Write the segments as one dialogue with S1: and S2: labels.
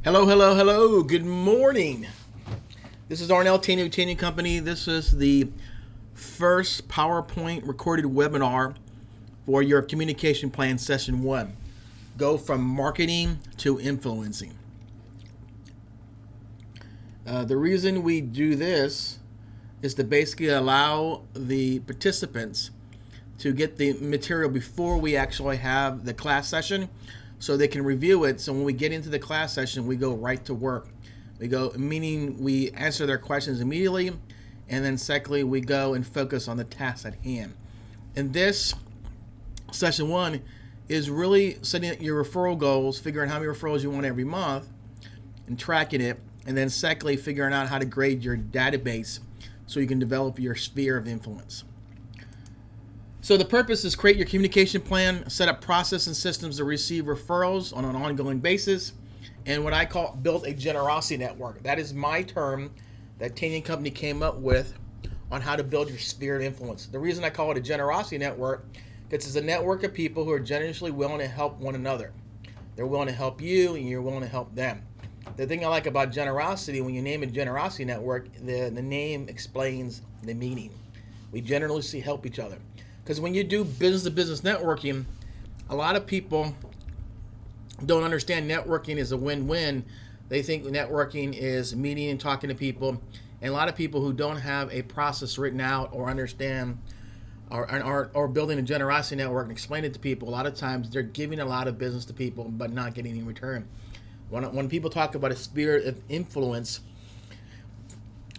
S1: Hello, hello, hello. Good morning. This is Arnell Tanyag Company. This is the first PowerPoint recorded webinar for your communication plan session 1. Go from marketing to influencing. The reason we do this is to basically allow the participants to get the material before we actually have the class session so they can review it. So when we get into the class session, we go right to work. Meaning we answer their questions immediately, and then secondly, we go and focus on the task at hand. And this session 1 is really setting your referral goals, figuring how many referrals you want every month and tracking it, and then secondly, figuring out how to grade your database so you can develop your sphere of influence. So the purpose is create your communication plan, set up process and systems to receive referrals on an ongoing basis, and what I call build a generosity network. That is my term that Tanyag Company came up with on how to build your sphere of influence. The reason I call it a generosity network is it's a network of people who are generously willing to help one another. They're willing to help you, and you're willing to help them. The thing I like about generosity, when you name it generosity network, the name explains the meaning. We generously help each other. Because when you do business-to-business networking, a lot of people don't understand networking is a win-win. They think networking is meeting and talking to people. And a lot of people who don't have a process written out or understand or building a generosity network and explain it to people, a lot of times they're giving a lot of business to people but not getting any return. When people talk about a sphere of influence,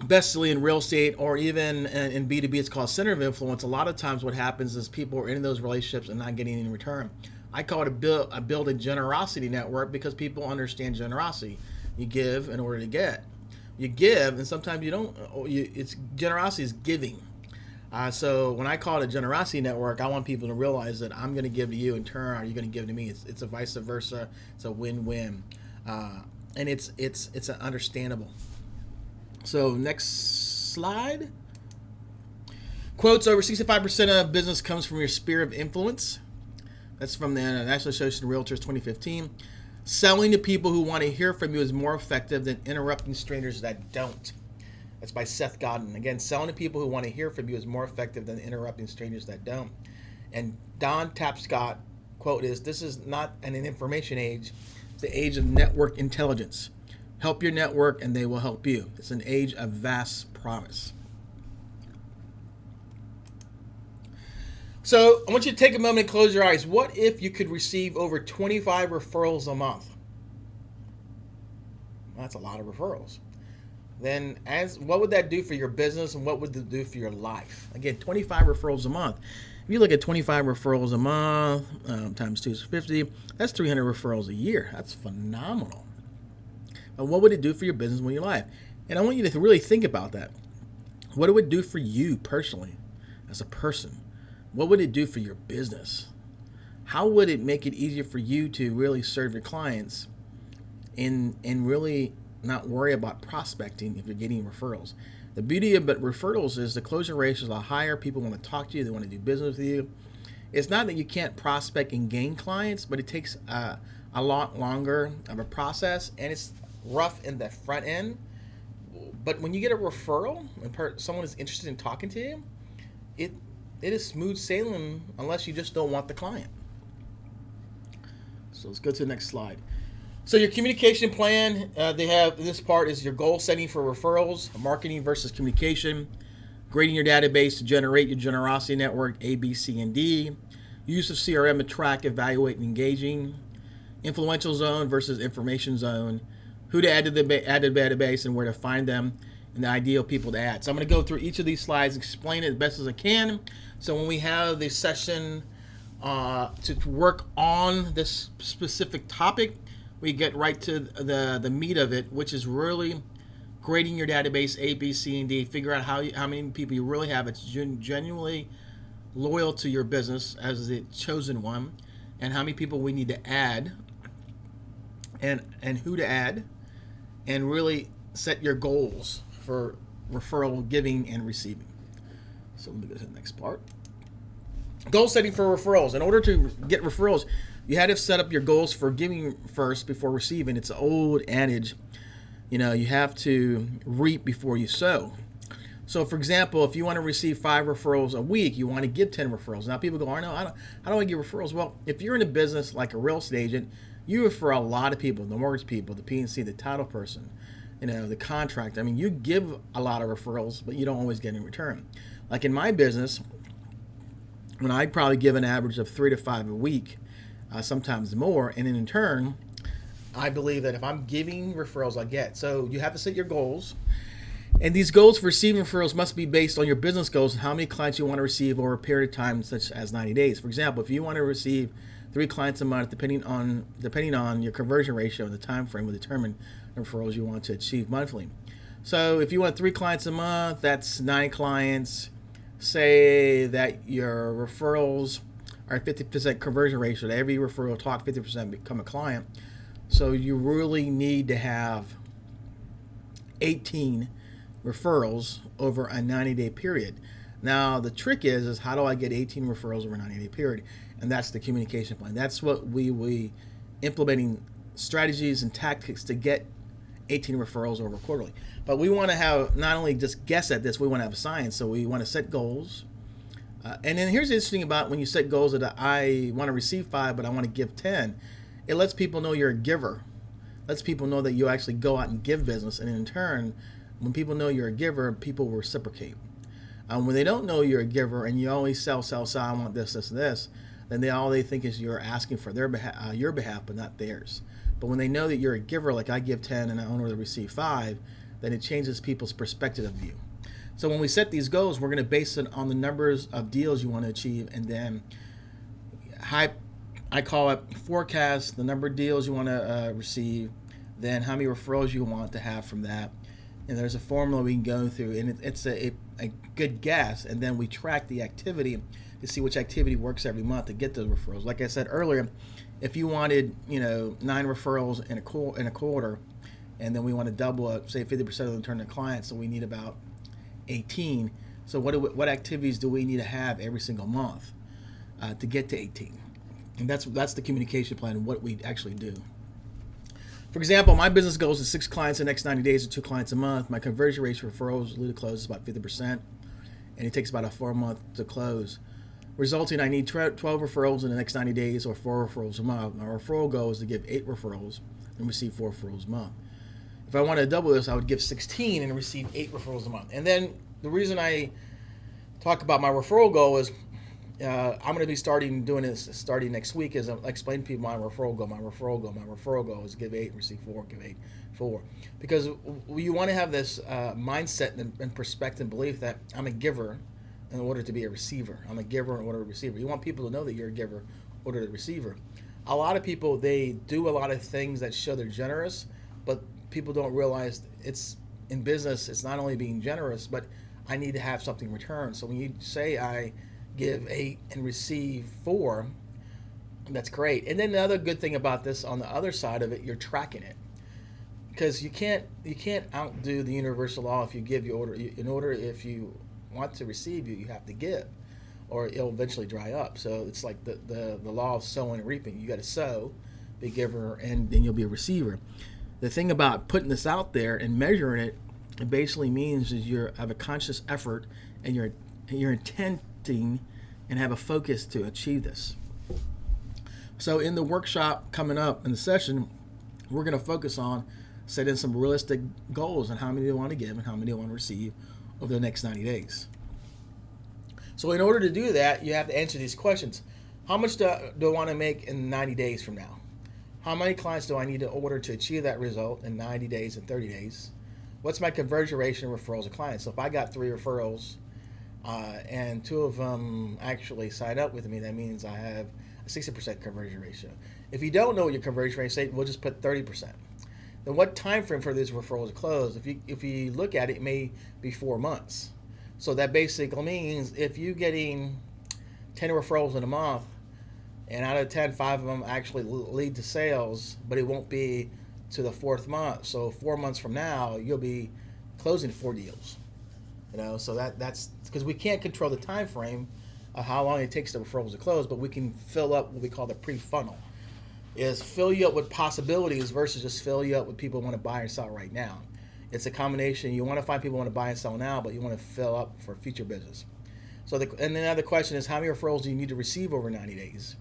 S1: especially in real estate or even in B2B, it's called center of influence. A lot of times what happens is people are in those relationships and not getting any return. I call it build a generosity network because people understand generosity. You give in order to get. You give, and sometimes you don't. It's generosity is giving. So when I call it a generosity network, I want people to realize that I'm going to give to you in turn. Are you going to give to me? It's a vice versa. It's a win-win, and it's understandable. So next slide. Quotes: over 65% of business comes from your sphere of influence. That's from the National Association of Realtors 2015. Selling to people who want to hear from you is more effective than interrupting strangers that don't. That's by Seth Godin. Again, selling to people who want to hear from you is more effective than interrupting strangers that don't. And Don Tapscott quote is, "This is not an information age. It's the age of network intelligence. Help your network and they will help you. It's an age of vast promise." So I want you to take a moment and close your eyes. What if you could receive over 25 referrals a month? Well, that's a lot of referrals. Then what would that do for your business and what would it do for your life? Again, 25 referrals a month. If you look at 25 referrals a month times 2 is 50, that's 300 referrals a year. That's phenomenal. And what would it do for your business and your life? And I want you to really think about that. What it would do for you personally as a person. What would it do for your business? How would it make it easier for you to really serve your clients and really not worry about prospecting if you're getting referrals? The beauty about referrals is the closure ratios are higher. People want to talk to you. They want to do business with you. It's not that you can't prospect and gain clients, but it takes a lot longer of a process, and it's rough in the front end. But when you get a referral and someone is interested in talking to you, it is smooth sailing unless you just don't want the client. So let's go to the next slide. So your communication plan, they have this part is your goal setting for referrals, marketing versus communication, grading your database to generate your generosity network, A, B, C, and D, use of CRM to track, evaluate, and engaging, influential zone versus information zone, who to add to the database and where to find them, and the ideal people to add. So I'm going to go through each of these slides, explain it as best as I can. So when we have the session to work on this specific topic, we get right to the meat of it, which is really grading your database A, B, C, and D. Figure out how many people you really have that's genuinely loyal to your business as the chosen one, and how many people we need to add, and who to add, and really set your goals for referral giving and receiving. So let me go to the next part. Goal setting for referrals. In order to get referrals, You had to set up your goals for giving first before receiving. It's an old adage. You have to reap before you sow. So, for example, if you want to receive 5 referrals a week, you want to give 10 referrals. Now, people go, "I know, I don't want to give referrals." Well, if you're in a business like a real estate agent, you refer a lot of people: the mortgage people, the PNC, the title person, the contract. I mean, you give a lot of referrals, but you don't always get in return. Like in my business, when I probably give an average of 3 to 5 a week, sometimes more, and in turn, I believe that if I'm giving referrals, I get. So you have to set your goals. And these goals for receiving referrals must be based on your business goals and how many clients you want to receive over a period of time, such as 90 days. For example, if you want to receive 3 clients a month, depending on your conversion ratio and the time frame, will determine the referrals you want to achieve monthly. So if you want 3 clients a month, that's 9 clients. Say that your referrals are 50% conversion ratio. That every referral talk 50% become a client. So you really need to have 18 referrals over a 90-day period. Now the trick is how do I get 18 referrals over a 90-day period? And that's the communication plan. That's what we implementing strategies and tactics to get 18 referrals over quarterly. But we want to have not only just guess at this, we want to have science. So we want to set goals. And then here's the interesting about when you set goals that I want to receive 5, but I want to give 10. It lets people know you're a giver. Lets people know that you actually go out and give business. And in turn, when people know you're a giver, people will reciprocate. When they don't know you're a giver and you always sell, I want this, and this, then all they think is you're asking for your behalf, but not theirs. But when they know that you're a giver, like I give 10 and I only receive 5, then it changes people's perspective of you. So when we set these goals, we're going to base it on the numbers of deals you want to achieve, and then I call it forecast the number of deals you want to receive, then how many referrals you want to have from that. And there's a formula we can go through, and it's a good guess, and then we track the activity to see which activity works every month to get those referrals. Like I said earlier, if you wanted 9 referrals in a quarter, and then we want to double it, say 50% of them turn to clients, so we need about 18. So what activities do we need to have every single month to get to 18? And that's the communication plan and what we actually do. For example, my business goals is 6 clients in the next 90 days or 2 clients a month. My conversion rate for referrals lead to close is about 50%, and it takes about a 4 month to close. Resulting, I need 12 referrals in the next 90 days or 4 referrals a month. My referral goal is to give 8 referrals and receive 4 referrals a month. If I want to double this, I would give 16 and receive 8 referrals a month. And then the reason I talk about my referral goal is I'm going to be doing this starting next week. Is I explain to people my referral goal is give 8, receive 4, give 8, 4. Because you want to have this mindset and perspective and belief that I'm a giver in order to be a receiver. I'm a giver in order to receive. You want people to know that you're a giver in order to receiver. A lot of people, they do a lot of things that show they're generous, but people don't realize it's in business, it's not only being generous, but I need to have something in return. So when you say I give 8 and receive 4, that's great. And then the other good thing about this, on the other side of it, you're tracking it, because you can't outdo the universal law. If you give, you order. In order, if you want to receive, you have to give, or it'll eventually dry up. So it's like the law of sowing and reaping. You got to sow, be a giver, and then you'll be a receiver. The thing about putting this out there and measuring it, it basically means is you have a conscious effort and you're intending and have a focus to achieve this. So in the workshop coming up in the session, we're going to focus on setting some realistic goals and how many they want to give and how many they want to receive over the next 90 days. So in order to do that, you have to answer these questions. How much do I want to make in 90 days from now? How many clients do I need to order to achieve that result in 90 days and 30 days? What's my conversion ratio of referrals of clients? So if I got 3 referrals and 2 of them actually sign up with me, that means I have a 60% conversion ratio. If you don't know what your conversion rate is, say we'll just put 30%. Then what time frame for these referrals to close? If you look at it, it may be 4 months. So that basically means if you're getting 10 referrals in a month, and out of 10, 5 of them actually lead to sales, but it won't be to the 4th month. So 4 months from now, you'll be closing 4 deals. So that's because we can't control the time frame of how long it takes the referrals to close, but we can fill up what we call the pre-funnel. is fill you up with possibilities versus just fill you up with people who want to buy and sell right now. It's a combination. You want to find people who want to buy and sell now, but you want to fill up for future business. And then the other question is, how many referrals do you need to receive over 90 days?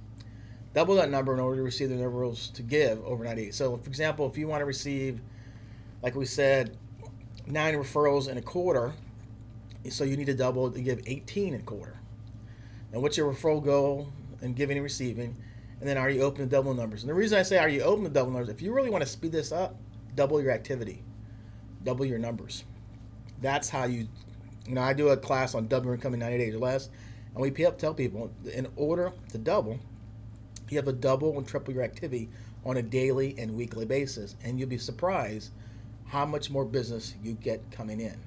S1: Double that number in order to receive the referrals to give over 90 days. So, for example, if you want to receive, like we said, 9 referrals in a quarter, so you need to double to give 18 in a quarter. And what's your referral goal in giving and receiving? And then are you open to double numbers? And the reason I say are you open to double numbers, if you really want to speed this up, double your activity, double your numbers. That's how I do a class on double your income in 90 days or less, and we tell people in order to double, you have to double and triple your activity on a daily and weekly basis, and you'll be surprised how much more business you get coming in.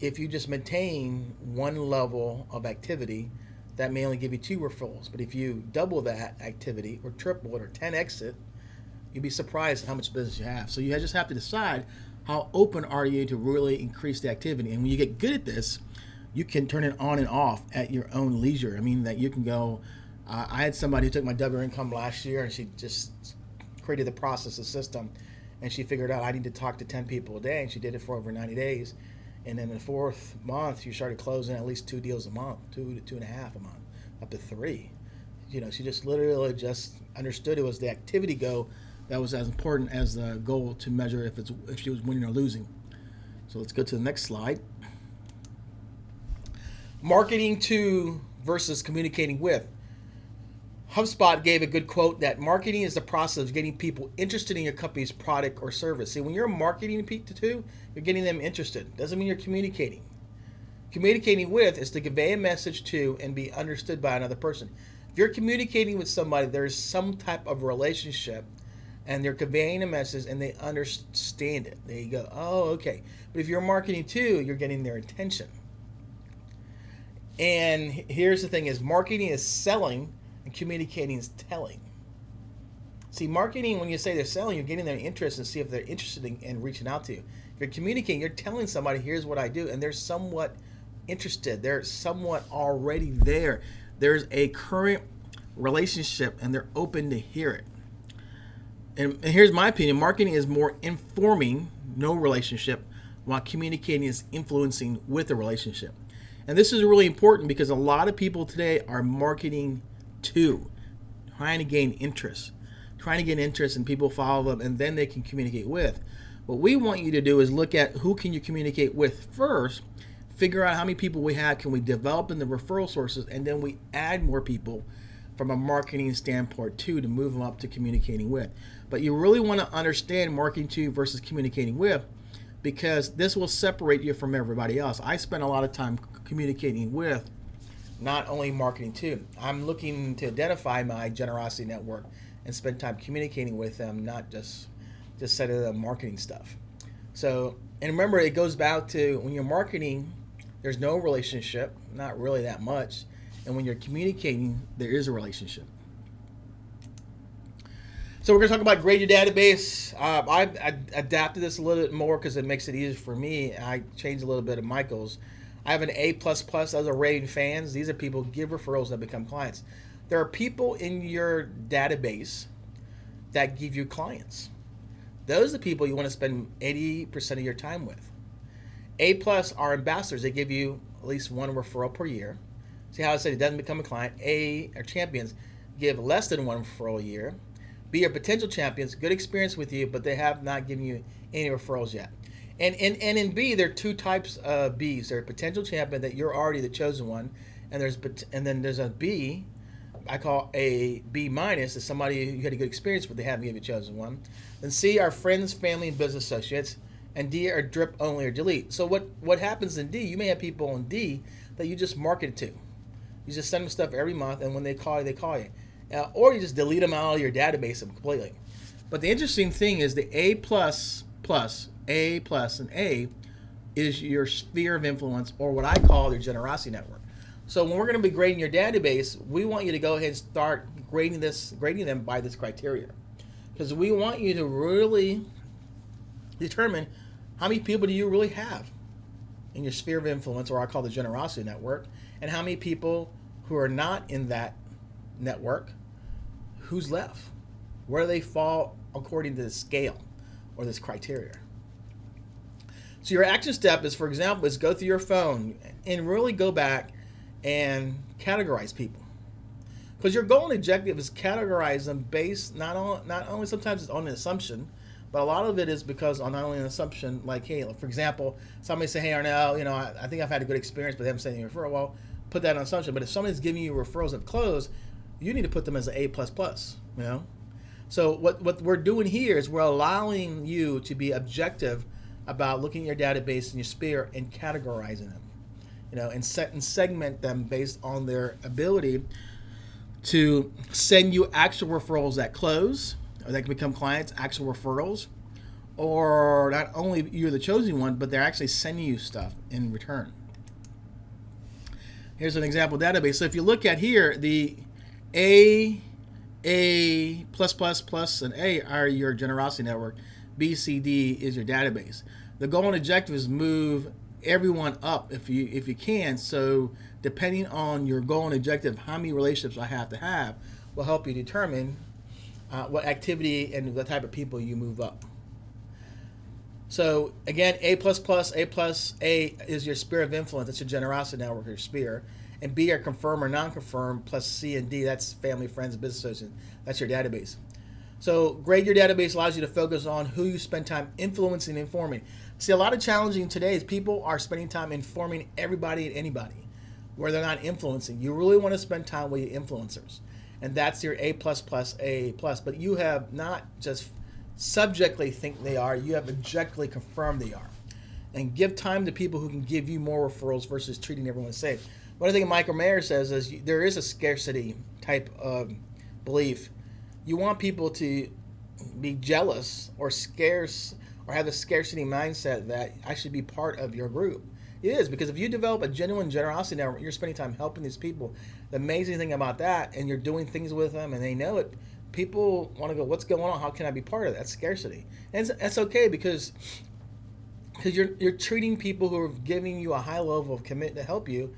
S1: If you just maintain one level of activity, that may only give you 2 referrals. But if you double that activity or triple it or 10x it, you'd be surprised at how much business you have. So you just have to decide how open are you to really increase the activity. And when you get good at this, you can turn it on and off at your own leisure. I mean, that you can go, I had somebody who took my double income last year, and she just created the process, the system, and she figured out I need to talk to 10 people a day, and she did it for over 90 days. And then in the 4th month, she started closing at least 2 deals a month, 2 to 2.5 a month, up to 3. She just literally just understood it was the activity goal that was as important as the goal to measure if she was winning or losing. So let's go to the next slide. Marketing to versus communicating with. HubSpot gave a good quote that marketing is the process of getting people interested in your company's product or service. See, when you're marketing to, you're getting them interested. Doesn't mean you're communicating. Communicating with is to convey a message to and be understood by another person. If you're communicating with somebody, there's some type of relationship, and they're conveying a message and they understand it. There you go. Oh, okay. But if you're marketing to, you're getting their attention. And here's the thing is marketing is selling and communicating is telling. See, marketing, when you say they're selling, you're getting their interest and see if they're interested in reaching out to you. If you're communicating, you're telling somebody, here's what I do, and they're somewhat interested. They're somewhat already there. There's a current relationship, and they're open to hear it. And here's my opinion. Marketing is more informing, no relationship, while communicating is influencing with a relationship. And this is really important because a lot of people today are marketing to, trying to gain interest, and people follow them, and then they can communicate with. What we want you to do is look at who can you communicate with first, figure out how many people we have, can we develop in the referral sources, and then we add more people from a marketing standpoint too to move them up to communicating with. But you really want to understand marketing to versus communicating with, because this will separate you from everybody else. I spend a lot of time communicating with, not only marketing to. I'm looking to identify my generosity network and spend time communicating with them, not just setting them marketing stuff. So, and remember, it goes back to when you're marketing, there's no relationship, not really that much. And when you're communicating, there is a relationship. So we're going to talk about grade your database. I've adapted this a little bit more because it makes it easier for me. I changed a little bit of Michael's. I have an A++. Those are raving fans. These are people who give referrals that become clients. There are people in your database that give you clients. Those are the people you want to spend 80% of your time with. A+ are ambassadors. They give you at least 1 referral per year. See how I said it doesn't become a client. A are champions, give less than 1 referral a year. B are potential champions, good experience with you, but they have not given you any referrals yet. And in B, there are 2 types of Bs. There's a potential champion that you're already the chosen one, and then there's a B, I call a B minus, is somebody you had a good experience with, they haven't given you a chosen one. Then C are friends, family, and business associates, and D are drip only or delete. So what happens in D, you may have people in D that you just market to. You just send them stuff every month, and when they call you, they call you. Or you just delete them out of your database completely. But the interesting thing is the A++, and A is your sphere of influence, or what I call your generosity network. So when we're going to be grading your database, we want you to go ahead and start grading them by this criteria. Because we want you to really determine how many people do you really have in your sphere of influence, or I call the generosity network, and how many people who are not in that network, who's left. Where do they fall according to the scale or this criteria? So your action step is, for example, is go through your phone and really go back and categorize people. Because your goal and objective is categorize them based not only sometimes it's on an assumption, but a lot of it is because on not only an assumption, like, hey, for example, somebody say, hey, Arnell, I think I've had a good experience, but they haven't sent you a referral. Well, put that on assumption. But if somebody's giving you referrals that close, you need to put them as an A++. So what we're doing here is we're allowing you to be objective about looking at your database and your sphere and categorizing them, and segment them based on their ability to send you actual referrals that close or that can become clients, actual referrals, or not only you're the chosen one, but they're actually sending you stuff in return. Here's an example database. So if you look at here, the A++, and A are your generosity network. B, C, D is your database. The goal and objective is move everyone up if you can. So depending on your goal and objective, how many relationships I have to have will help you determine what activity and the type of people you move up. So again, A++, A is your sphere of influence. That's your generosity network, your sphere. And B are confirm or non-confirm, plus C and D, that's family, friends, business associates. That's your database. So grade your database allows you to focus on who you spend time influencing and informing. See, a lot of challenging today is people are spending time informing everybody and anybody where they're not influencing. You really want to spend time with your influencers. And that's your A++, A+. But you have not just subjectively think they are, you have objectively confirmed they are. And give time to people who can give you more referrals versus treating everyone the same. One thing Michael Mayer says is there is a scarcity type of belief. You want people to be jealous or scarce or have a scarcity mindset that I should be part of your group. It is, because if you develop a genuine generosity network, you're spending time helping these people. The amazing thing about that, and you're doing things with them and they know it, people want to go, what's going on? How can I be part of that? That's scarcity. And that's okay because you're treating people who are giving you a high level of commitment to help you.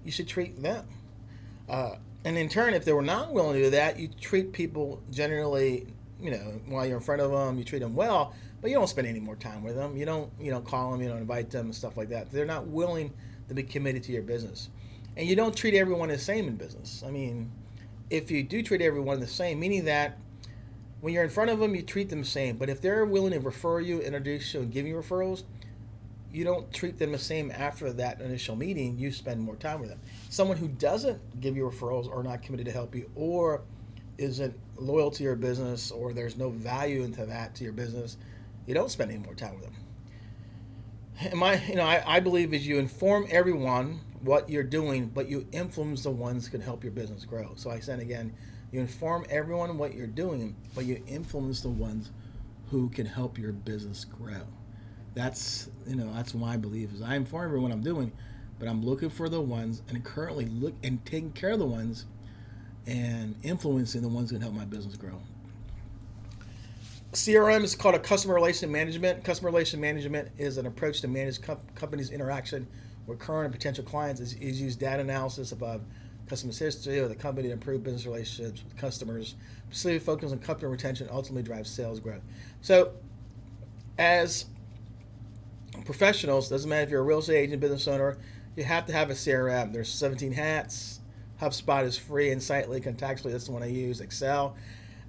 S1: You should treat them. And in turn, if they were not willing to do that, you treat people generally, while you're in front of them, you treat them well, but you don't spend any more time with them. You don't call them, you don't invite them and stuff like that. They're not willing to be committed to your business. And you don't treat everyone the same in business. I mean, if you do treat everyone the same, meaning that when you're in front of them, you treat them the same. But if they're willing to refer you, introduce you, and give you referrals, you don't treat them the same after that initial meeting. You spend more time with them. Someone who doesn't give you referrals or not committed to help you or isn't loyal to your business or there's no value into that to your business, you don't spend any more time with them. And I believe is you inform everyone what you're doing, but you influence the ones who can help your business grow. So I said again, you inform everyone what you're doing, but you influence the ones who can help your business grow. That's my belief is I inform everyone I'm doing, but I'm looking for the ones and currently look and taking care of the ones and influencing the ones that help my business grow. CRM is called a customer relation management. Customer relation management is an approach to manage companies' interaction with current and potential clients. Is use data analysis about customers' history of the company to improve business relationships with customers, specifically focus on customer retention, ultimately drive sales growth. So, as professionals, doesn't matter if you're a real estate agent, business owner, you have to have a CRM. There's 17 hats. HubSpot is free, Insightly, Contactually, that's the one I use, Excel.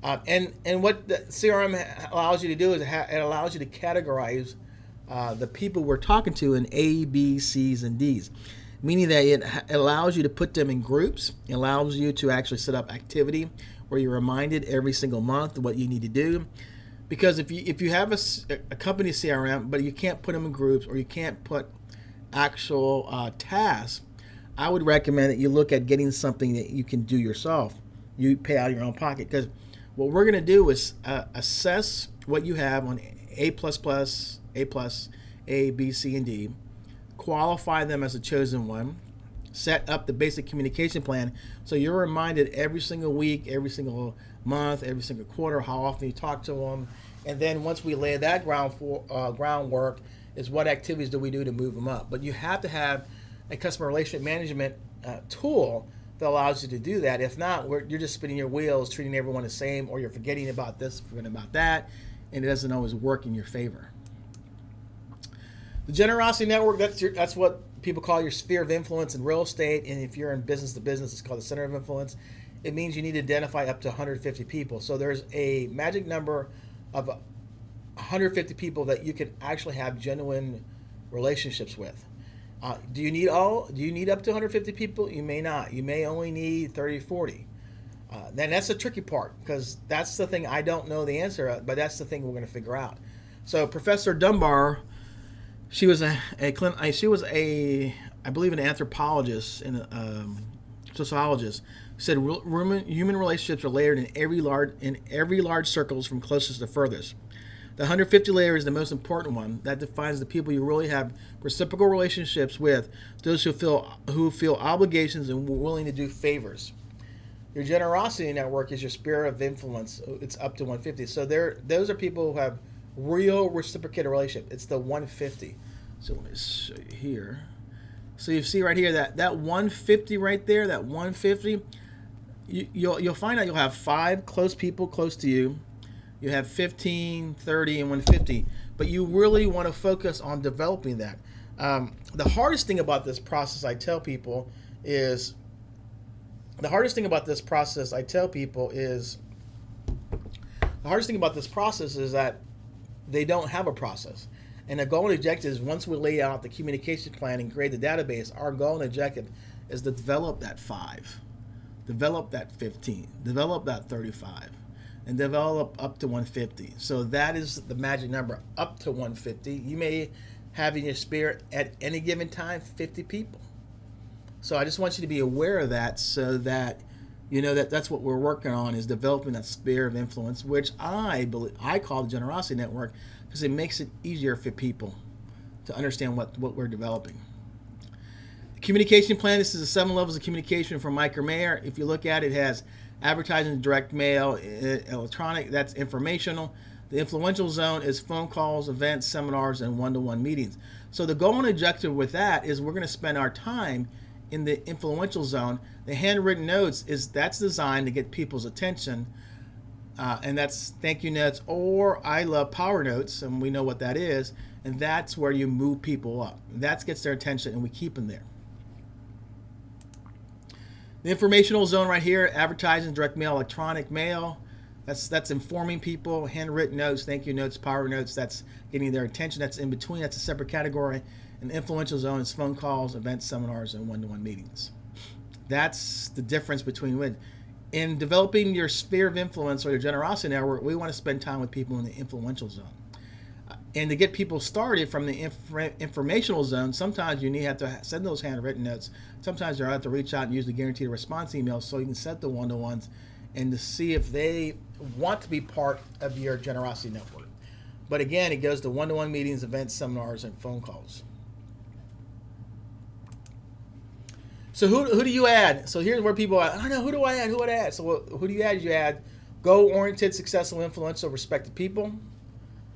S1: And what the CRM allows you to do is it allows you to categorize the people we're talking to in A, B, C's, and D's, meaning that it allows you to put them in groups. It allows you to actually set up activity where you're reminded every single month what you need to do. Because if you have a company CRM, but you can't put them in groups or you can't put actual tasks, I would recommend that you look at getting something that you can do yourself. You pay out of your own pocket. Because what we're going to do is assess what you have on A++, A, B, C, and D, qualify them as a chosen one, set up the basic communication plan so you're reminded every single week, every single month, every single quarter how often you talk to them. And then once we lay that groundwork is what activities do we do to move them up. But you have to have a customer relationship management tool that allows you to do that. If not, you're just spinning your wheels, treating everyone the same, or you're forgetting about this, forgetting about that, and it doesn't always work in your favor. The generosity network, that's what people call your sphere of influence in real estate, and if you're in business to business, it's called the center of influence. It means you need to identify up to 150 people. So there's a magic number of 150 people that you can actually have genuine relationships with. Do you need up to 150 people? You may not. You may only need 30, 40. Then that's the tricky part, because that's the thing I don't know the answer, but that's the thing we're going to figure out. So Professor Dunbar, she was I believe an anthropologist and sociologist, who said human relationships are layered in every large circles from closest to furthest. The 150 layer is the most important one. That defines the people you really have reciprocal relationships with, those who feel obligations and willing to do favors. Your generosity network is your sphere of influence. It's up to 150. So those are people who have real reciprocated relationship. It's the 150. So let me show you here. So you see right here that 150 right there, that 150, you'll find out you'll have 5 close people close to you. You have 15, 30, and 150, but you really want to focus on developing that. The hardest thing about this process, I tell people, is that they don't have a process. And the goal and objective is, once we lay out the communication plan and create the database, our goal and objective is to develop that 5, develop that 15, develop that 35, and develop up to 150. So that is the magic number, up to 150. You may have in your spirit at any given time 50 people. So I just want you to be aware of that, so that you know that that's what we're working on, is developing that sphere of influence, which I call the generosity network, because it makes it easier for people to understand what we're developing. The communication plan, this is the 7 levels of communication from Mike Mayer. If you look at it, it has advertising, direct mail, electronic, that's informational. The influential zone is phone calls, events, seminars, and one-to-one meetings. So the goal and objective with that is we're going to spend our time in the influential zone. The handwritten notes that's designed to get people's attention, and that's thank you notes, or I love power notes, and we know what that is, and that's where you move people up. That gets their attention, and we keep them there. The informational zone right here, advertising, direct mail, electronic mail, that's informing people. Handwritten notes, thank you notes, power notes, that's getting their attention. That's in between, that's a separate category. And the influential zone is phone calls, events, seminars, and one-to-one meetings. That's the difference between when. In developing your sphere of influence or your generosity network, we want to spend time with people in the influential zone. And to get people started from the informational zone, sometimes you have to send those handwritten notes. Sometimes you have to reach out and use the guaranteed response email, so you can set the one-to-ones and to see if they want to be part of your generosity network. But again, it goes to one-to-one meetings, events, seminars, and phone calls. So who do you add? So here's where people are, I don't know, who do I add? Who would I add? So who do you add? You add goal-oriented, successful, influential, respected people.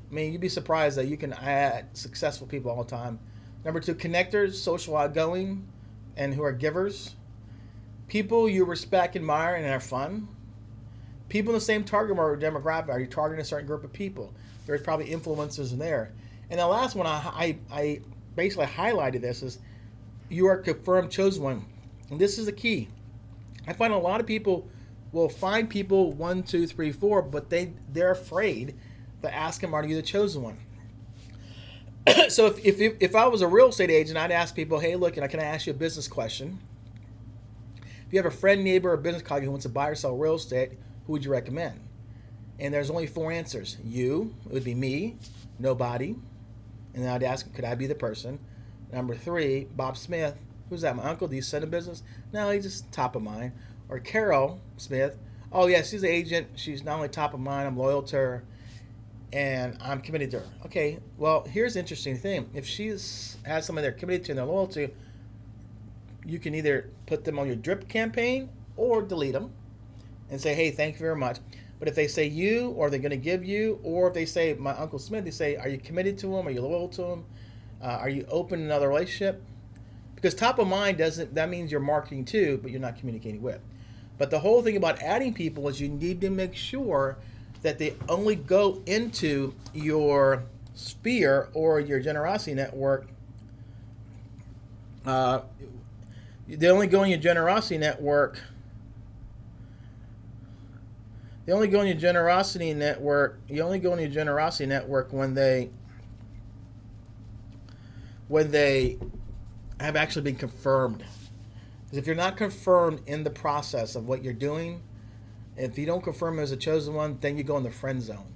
S1: I mean, you'd be surprised that you can add successful people all the time. Number 2, connectors, social, outgoing, and who are givers. People you respect, admire, and are fun. People in the same target market demographic. Are you targeting a certain group of people? There's probably influencers in there. And the last one, I basically highlighted this, is you are confirmed chosen one. And this is the key. I find a lot of people will find people 1, 2, 3, 4, but they're afraid to ask them, are you the chosen one? So if I was a real estate agent, I'd ask people, hey, look, can I ask you a business question? If you have a friend, neighbor, or business colleague who wants to buy or sell real estate, who would you recommend? And there's only 4 answers. You, it would be me, nobody. And then I'd ask, could I be the person? Number 3, Bob Smith. Who's that, my uncle? Do you send a business? No, he's just top of mind. Or Carol Smith. Oh, yeah, she's an agent. She's not only top of mind, I'm loyal to her, and I'm committed to her. Okay, well, here's the interesting thing. If has somebody they're committed to and they're loyal to, you can either put them on your drip campaign or delete them and say, hey, thank you very much. But if they say you, or they're going to give you, or if they say my Uncle Smith, they say, are you committed to him? Are you loyal to him? Are you open to another relationship? Because top of mind doesn't, that means you're marketing to, but you're not communicating with. But the whole thing about adding people is you need to make sure that they only go into your sphere or your generosity network. Uh, they only go in your generosity network. They only go in your generosity network. You only go in your generosity network when they have actually been confirmed. Because if you're not confirmed in the process of what you're doing, if you don't confirm as a chosen one, then you go in the friend zone.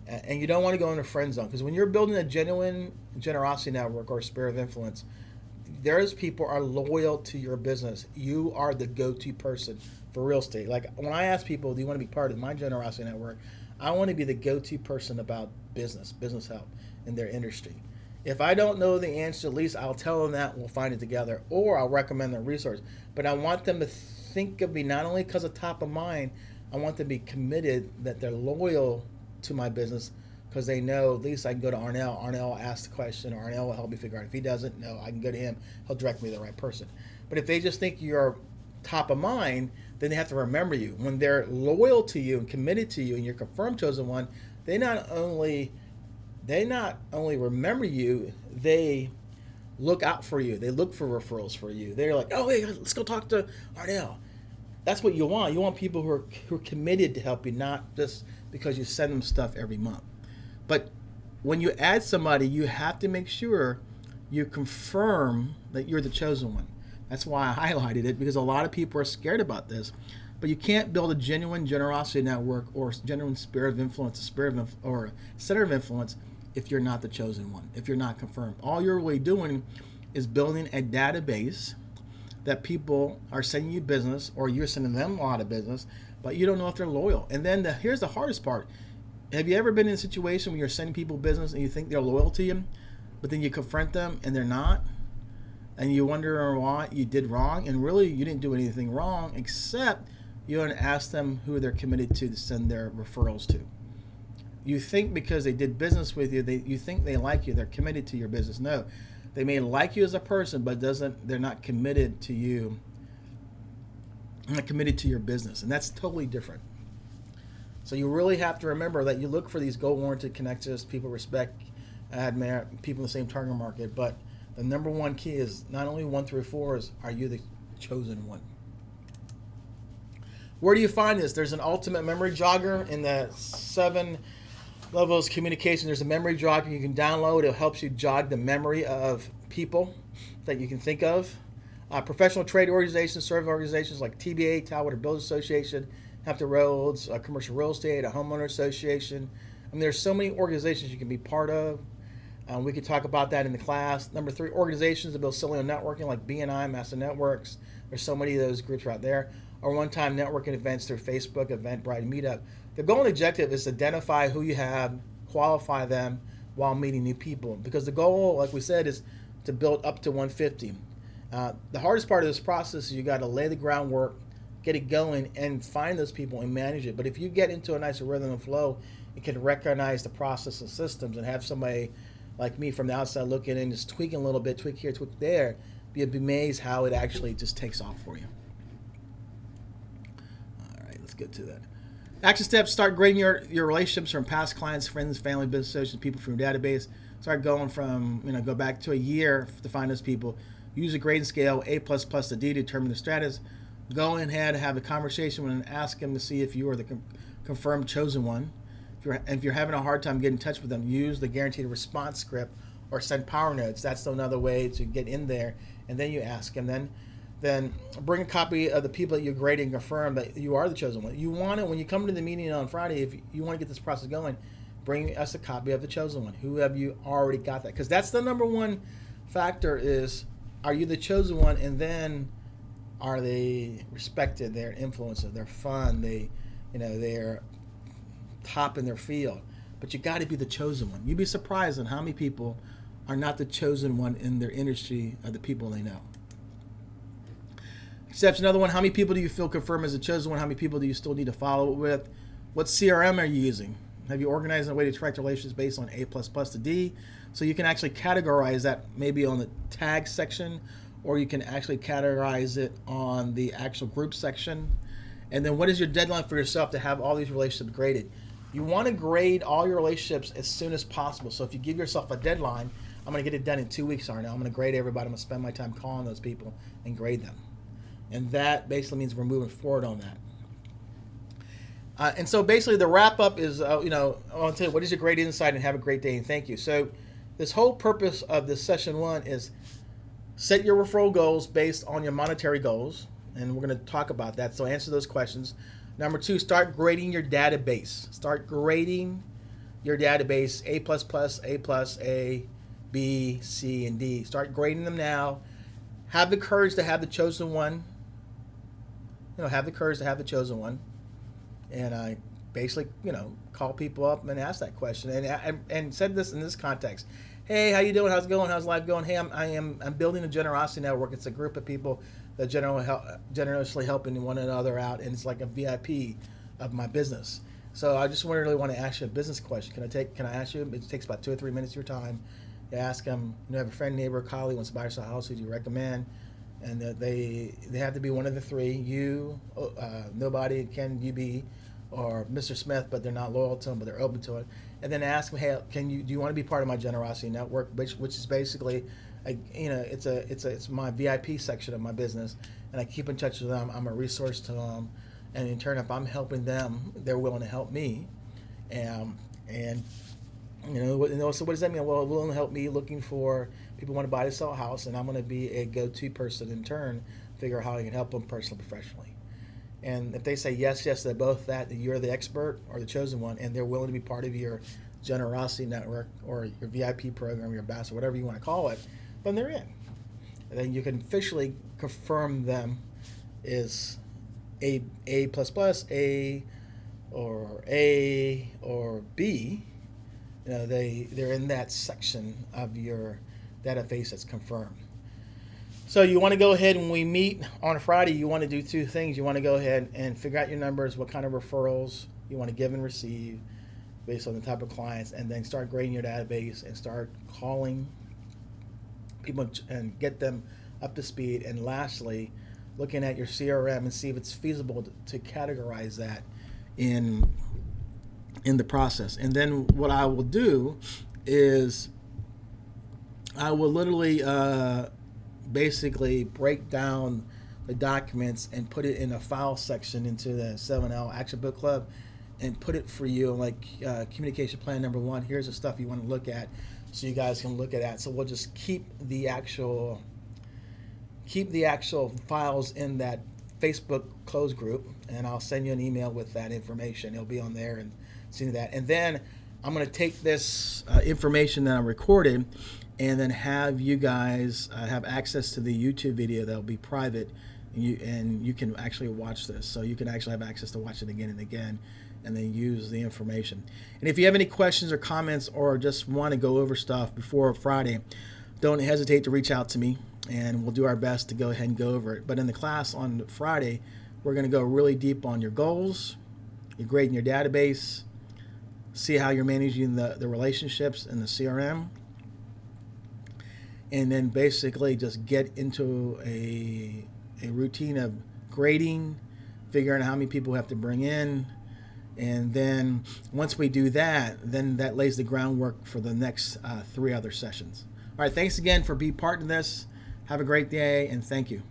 S1: And you don't want to go in the friend zone because when you're building a genuine generosity network or sphere of influence, there's people are loyal to your business. You are the go-to person for real estate. Like when I ask people, do you want to be part of my generosity network? I want to be the go-to person about business help in their industry. If I don't know the answer, at least I'll tell them that, we'll find it together, or I'll recommend their resource. But I want them to think of me not only because of top of mind, I want them to be committed that they're loyal to my business because they know at least I can go to Arnell. Arnell will ask the question. Arnell will help me figure out. If he doesn't know, I can go to him. He'll direct me to the right person. But if they just think you're top of mind, then they have to remember you. When they're loyal to you and committed to you and you're confirmed chosen one, they not only remember you, they look out for you. They look for referrals for you. They're like, oh, hey, let's go talk to Arnell. That's what you want. You want people who are committed to help you, not just because you send them stuff every month. But when you add somebody, you have to make sure you confirm that you're the chosen one. That's why I highlighted it, because a lot of people are scared about this. But you can't build a genuine generosity network or genuine sphere of influence, or center of influence if you're not the chosen one, if you're not confirmed. All you're really doing is building a database that people are sending you business, or you're sending them a lot of business, but you don't know if they're loyal. And then here's the hardest part. Have you ever been in a situation where you're sending people business and you think they're loyal to you, but then you confront them and they're not? And you wonder why you did wrong, and really you didn't do anything wrong except you didn't ask them who they're committed to send their referrals to. You think because they did business with you, you think they like you, they're committed to your business. No, they may like you as a person, but they're not committed to you, not committed to your business, and that's totally different. So you really have to remember that you look for these goal-oriented connections, people respect, admire, people in the same target market, but the number one key is not only 1 through 4 is, are you the chosen one? Where do you find this? There's an ultimate memory jogger in the 7 levels communication. There's a memory jogger you can download. It helps you jog the memory of people that you can think of. Professional trade organizations, service organizations like TBA, Talwater Builders Association, Hampton Roads, Commercial Real Estate, a homeowner association. I mean, there's so many organizations you can be part of. We could talk about that in the class. Number 3, organizations that build cellular networking like BNI, Master Networks. There's so many of those groups right there. Or one-time networking events through Facebook, Eventbrite, Meetup. The goal and objective is to identify who you have, qualify them while meeting new people. Because the goal, like we said, is to build up to 150. The hardest part of this process is you got to lay the groundwork, get it going, and find those people and manage it. But if you get into a nicer rhythm and flow, you can recognize the process and systems and have somebody like me from the outside looking in, just tweaking a little bit, tweak here, tweak there, you'd be amazed how it actually just takes off for you. All right, let's get to that. Action steps: start grading your relationships from past clients, friends, family, business associates, people from your database. Start going from, go back to a year to find those people. Use a grading scale, A++ to D, to determine the status. Go ahead, have a conversation with them, and ask them to see if you are the confirmed chosen one. If you're having a hard time getting in touch with them, use the guaranteed response script or send power notes. That's another way to get in there. And then you ask them. Then bring a copy of the people that you're grading and confirm that you are the chosen one. You want it when you come to the meeting on Friday. If you want to get this process going, bring us a copy of the chosen one. Who have you already got that? Because that's the number one factor is, are you the chosen one? And then are they respected? They're influenced. They're fun. They're top in their field. But you got to be the chosen one. You'd be surprised on how many people are not the chosen one in their industry of the people they know. Steps another one: how many people do you feel confirmed as a chosen one? How many people do you still need to follow it with? What CRM are you using? Have you organized in a way to track relations based on A++ to D? So you can actually categorize that maybe on the tag section or you can actually categorize it on the actual group section. And then what is your deadline for yourself to have all these relationships graded? You want to grade all your relationships as soon as possible. So if you give yourself a deadline, I'm going to get it done in 2 weeks, Arno. I'm going to grade everybody. I'm going to spend my time calling those people and grade them. And that basically means we're moving forward on that. And so basically the wrap up is, I want to tell you, what is your great insight, and have a great day, and thank you. So this whole purpose of this session 1 is set your referral goals based on your monetary goals. And we're going to talk about that. So answer those questions. Number 2, start grading your database. Start grading your database, A++, A, B, C, and D. Start grading them now. Have the courage to have the chosen one. Have the courage to have the chosen one. And I basically, call people up and ask that question. And said this in this context. Hey, how you doing? How's it going? How's life going? Hey, I'm building a generosity network. It's a group of people that generously helping one another out, and it's like a VIP of my business. So I just really want to ask you a business question. Can I ask you? It takes about 2 or 3 minutes of your time. You ask them. Have a friend, neighbor, colleague wants to buy us a house. Who do you recommend? And they have to be one of the 3. You, nobody, can you be, or Mr. Smith, but they're not loyal to him, but they're open to it. And then ask them, hey, do you want to be part of my generosity network, which is basically, it's my VIP section of my business, and I keep in touch with them. I'm a resource to them, and in turn, if I'm helping them, they're willing to help me, so what does that mean? Well, willing to help me, looking for people who want to buy to sell a house, and I'm going to be a go-to person in turn, figure out how I can help them personally, professionally. And if they say yes to both that you're the expert or the chosen one, and they're willing to be part of your generosity network or your VIP program, your ambassador, whatever you want to call it, then they're in. And then you can officially confirm them as A++, A or B. They're in that section of your database that's confirmed. So you want to go ahead, when we meet on Friday, you want to do 2 things. You want to go ahead and figure out your numbers, what kind of referrals you want to give and receive based on the type of clients, and then start grading your database and start calling people and get them up to speed. And lastly, looking at your CRM and see if it's feasible to categorize that in the process. And then what I will do is I will literally basically break down the documents and put it in a file section into the 7L Action Book Club, and put it for you like communication plan number 1. Here's the stuff you want to look at, so you guys can look at that. So we'll just keep the actual files in that Facebook closed group, and I'll send you an email with that information. It'll be on there, and see that. And then I'm going to take this information that I recorded, and then have you guys have access to the YouTube video that'll be private, and you can actually watch this. So you can actually have access to watch it again and again, and then use the information. And if you have any questions or comments, or just want to go over stuff before Friday, don't hesitate to reach out to me, and we'll do our best to go ahead and go over it. But in the class on Friday, we're going to go really deep on your goals, your grading your database, see how you're managing the relationships in the CRM, and then basically just get into a routine of grading, figuring out how many people we have to bring in. And then once we do that, then that lays the groundwork for the next 3 other sessions. All right, thanks again for being part of this. Have a great day, and thank you.